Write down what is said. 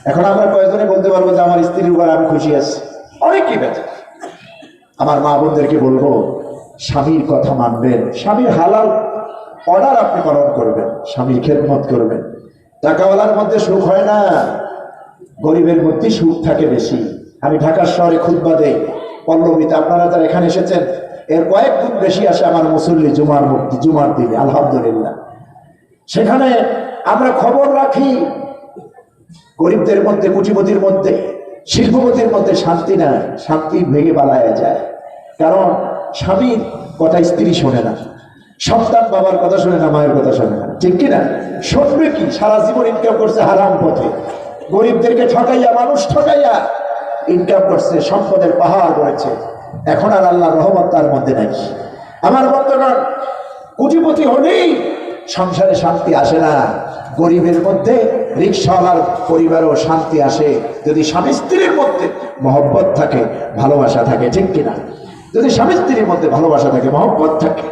এখন আমরা কয়েকজনে বলতে পারবো যে আমার স্ত্রীর উপর আমি খুশি আছি? অনেকেই বেঁচে। আমার মা বোনদেরকে বলবো, স্বামীর কথা মানবেন, স্বামীর হালাল অর্ডার আপনি পালন করবেন, স্বামীর খেদমত করবেন। টাকাওয়ালার মধ্যে সুখ হয় না, গরিবের মধ্যে সুখ থাকে বেশি। আমি ঢাকার শহরে খুতবা দেই, পল্লবীতে, আপনারা যারা এখানে এসেছেন এর কয়েক গুণ বেশি আসে আমার মুসল্লি জুমার দিনে, আলহামদুলিল্লাহ। সেখানে আমরা খবর রাখি, গরিবদের মধ্যে, কোটিপতির মধ্যে, শিল্পপতির মধ্যে শান্তি না, শান্তি ভেঙে পালায়া যায়। কারণ স্বামীর কথা স্ত্রী শোনে না, সন্তান বাবার কথা শোনে না, মায়ের কথা শোনে না, ঠিক কিনা? শুনবে কি? সারা জীবন ইনকাম করছে হারাম পথে, গরিবদেরকে ঠকাইয়া, মানুষ ঠকাইয়া ইনকাম করছে, সম্পদের পাহাড় করেছে। এখন আর আল্লাহর রহমত তার মধ্যে নাই। আমার বন্ধুগণ, কোটিপতি হলেই সংসারে শান্তি আসে না। গরিবের মধ্যে, রিকশাওয়ালার পরিবারেও শান্তি আসে যদি স্বামী স্ত্রীর মধ্যে মহব্বত থাকে, ভালোবাসা থাকে, ঠিক কিনা? যদি স্বামী স্ত্রীর মধ্যে ভালোবাসা থাকে, মহব্বত থাকে,